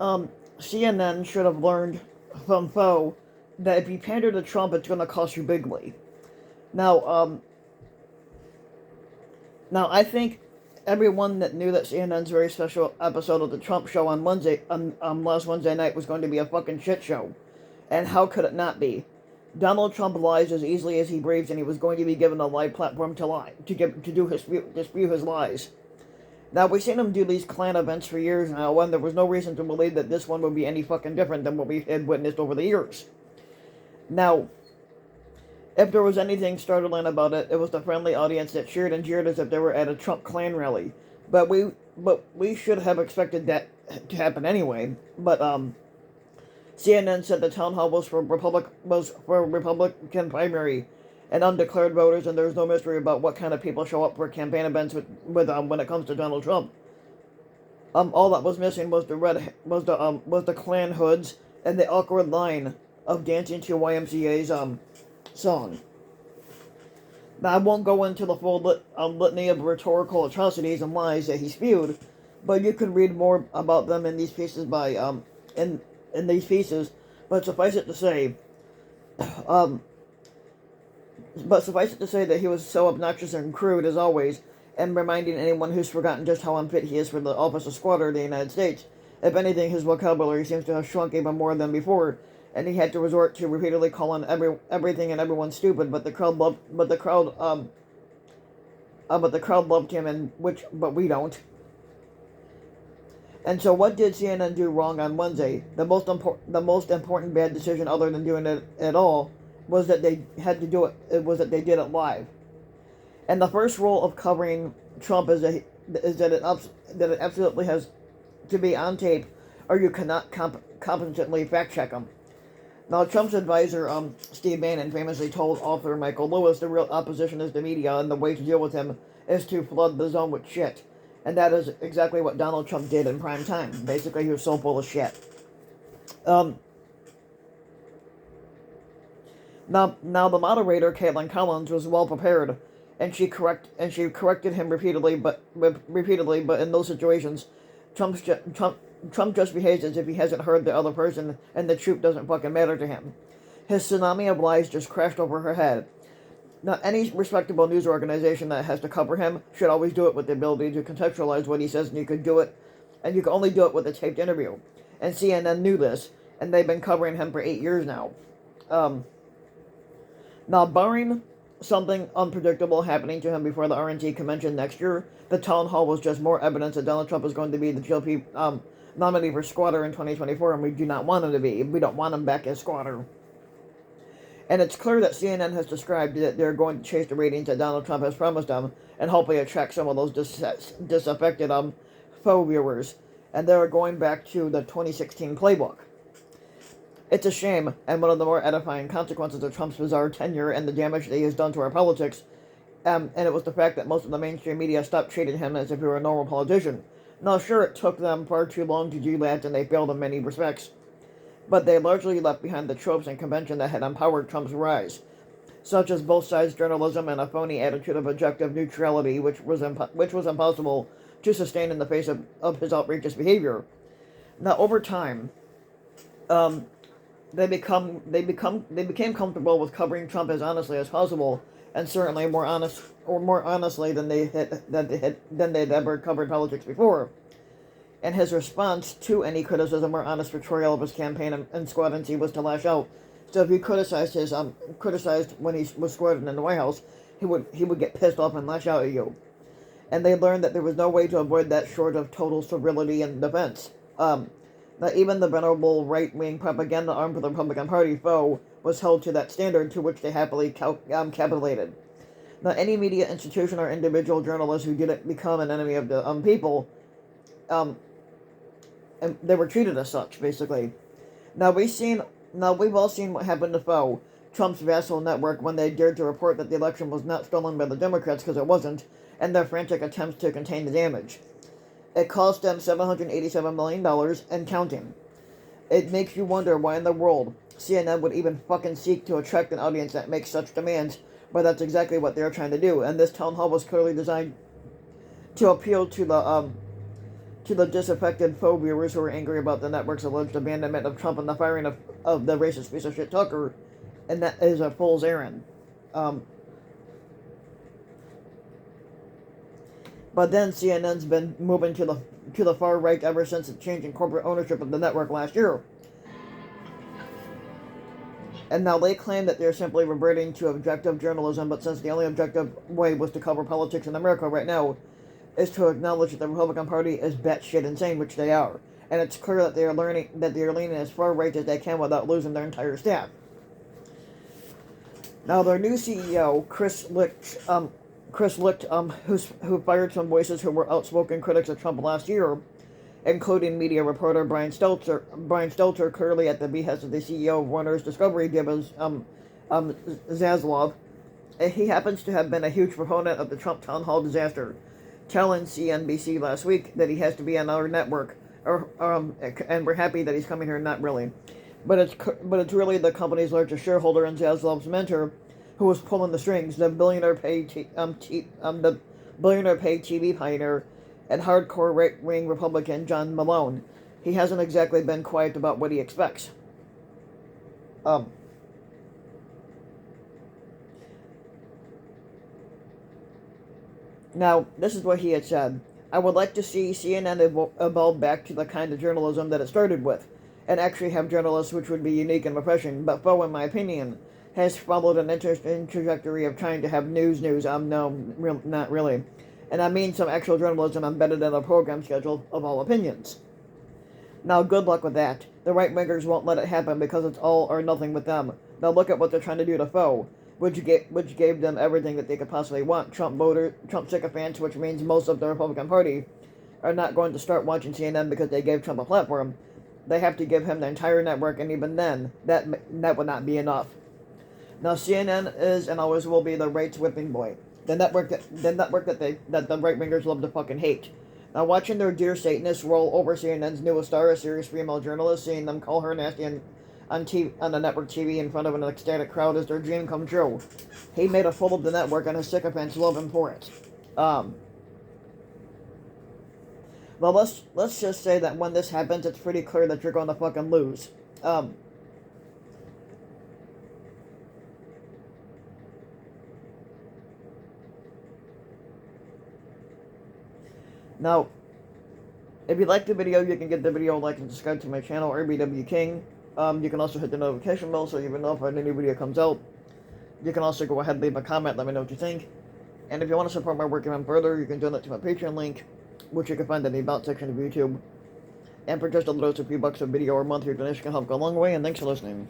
CNN should have learned from faux that if you pander to Trump, it's going to cost you bigly. Now, now I think everyone that knew that CNN's very special episode of the Trump show on last Wednesday night was going to be a fucking shit show. And how could it not be? Donald Trump lies as easily as he breathes, and he was going to be given a live platform to lie, dispute his lies. Now, we've seen him do these Klan events for years now, and there was no reason to believe that this one would be any fucking different than what we had witnessed over the years. Now, if there was anything startling about it, it was the friendly audience that cheered and jeered as if they were at a Trump Klan rally. But we should have expected that to happen anyway. But CNN said the town hall was for Republican primary and undeclared voters, and there's no mystery about what kind of people show up for campaign events with when it comes to Donald Trump. All that was missing was the Klan hoods and the awkward line of dancing to YMCA's song. Now, I won't go into the full litany of rhetorical atrocities and lies that he spewed, but you could read more about them in these pieces in these pieces. But suffice it to say, that he was so obnoxious and crude as always, and reminding anyone who's forgotten just how unfit he is for the office of squatter of the United States. If anything, his vocabulary seems to have shrunk even more than before, and he had to resort to repeatedly calling everything and everyone stupid. But the crowd loved him, but we don't. And so, what did CNN do wrong on Wednesday? The most important bad decision, other than doing it at all, was that they had to do it. It was that they did it live. And the first rule of covering Trump is that it absolutely has to be on tape, or you cannot competently fact check him. Now, Trump's advisor, Steve Bannon, famously told author Michael Lewis the real opposition is the media, and the way to deal with him is to flood the zone with shit. And that is exactly what Donald Trump did in prime time. Basically, he was so full of shit. Now the moderator, Caitlin Collins, was well prepared, and she corrected him repeatedly. But in those situations, Trump just behaves as if he hasn't heard the other person, and the truth doesn't fucking matter to him. His tsunami of lies just crashed over her head. Now, any respectable news organization that has to cover him should always do it with the ability to contextualize what he says, and you can only do it with a taped interview. And CNN knew this, and they've been covering him for 8 years now. Now, barring something unpredictable happening to him before the RNC convention next year, the town hall was just more evidence that Donald Trump is going to be the GOP nominee for squatter in 2024, and we do not want him to be. We don't want him back as squatter. And it's clear that CNN has described that they're going to chase the ratings that Donald Trump has promised them, and hopefully attract some of those disaffected faux viewers. And they're going back to the 2016 playbook. It's a shame, and one of the more edifying consequences of Trump's bizarre tenure and the damage that he has done to our politics, and it was the fact that most of the mainstream media stopped treating him as if he were a normal politician. Now, sure, it took them far too long to do that, and they failed in many respects, but they largely left behind the tropes and convention that had empowered Trump's rise, such as both sides journalism and a phony attitude of objective neutrality, which was impossible to sustain in the face of his outrageous behavior. Now, over time, they became comfortable with covering Trump as honestly as possible, and certainly more honestly than they'd ever covered politics before. And his response to any criticism or honest portrayal of his campaign and squadroncy was to lash out. So if you criticized when he was squatting in the White House, he would get pissed off and lash out at you. And they learned that there was no way to avoid that short of total sterility and defense. That even the venerable right-wing propaganda arm for the Republican Party, faux, was held to that standard, to which they happily capitulated. Now, any media institution or individual journalist who didn't become an enemy of the people, and they were treated as such, basically. Now, we've all seen what happened to faux, Trump's vassal network, when they dared to report that the election was not stolen by the Democrats, because it wasn't, and their frantic attempts to contain the damage. It cost them $787 million and counting. It makes you wonder why in the world CNN would even fucking seek to attract an audience that makes such demands, but that's exactly what they're trying to do. And this town hall was clearly designed to appeal to to the disaffected faux viewers who are angry about the network's alleged abandonment of Trump and the firing of the racist piece of shit Tucker, and that is a fool's errand. But then CNN's been moving to the far right ever since the change in corporate ownership of the network last year. And now they claim that they're simply reverting to objective journalism, but since the only objective way was to cover politics in America right now is to acknowledge that the Republican Party is batshit insane, which they are. And it's clear that they are leaning as far right as they can without losing their entire staff. Now their new CEO, Chris Licht, who fired some voices who were outspoken critics of Trump last year, including media reporter Brian Stelter, clearly at the behest of the CEO of Warner's Discovery Gibbons, Zaslav. He happens to have been a huge proponent of the Trump town hall disaster, telling CNBC last week that he has to be on our network, and we're happy that he's coming here. Not really, but it's really the company's largest shareholder and Zaslav's mentor who was pulling the strings. The billionaire paid TV pioneer and hardcore right-wing Republican John Malone. He hasn't exactly been quiet about what he expects. Now, this is what he had said. I would like to see CNN evolve back to the kind of journalism that it started with, and actually have journalists which would be unique and refreshing, but Faux, in my opinion, has followed an interesting trajectory of trying to have news. No, not really. And I mean some actual journalism embedded in a program schedule of all opinions. Now, good luck with that. The right-wingers won't let it happen because it's all or nothing with them. Now look at what they're trying to do to Faux, which gave them everything that they could possibly want. Trump sycophants, which means most of the Republican Party, are not going to start watching CNN because they gave Trump a platform. They have to give him the entire network, and even then, that would not be enough. Now, CNN is and always will be the right's whipping boy. The network that the right-wingers love to fucking hate. Now, watching their dear Satanists roll over CNN's newest star, a serious female journalist, seeing them call her nasty on the network TV in front of an ecstatic crowd is their dream come true. He made a fool of the network, and his sycophants love him for it. Well, let's just say that when this happens, it's pretty clear that you're going to fucking lose. Now, if you liked the video, you can give the video a like and subscribe to my channel, RBW King. You can also hit the notification bell so you will know when a new video comes out. You can also go ahead and leave a comment, let me know what you think. And if you want to support my work even further, you can donate to my Patreon link, which you can find in the About section of YouTube. And for just a little, it's a few bucks a video or a month, your donation can help go a long way, and thanks for listening.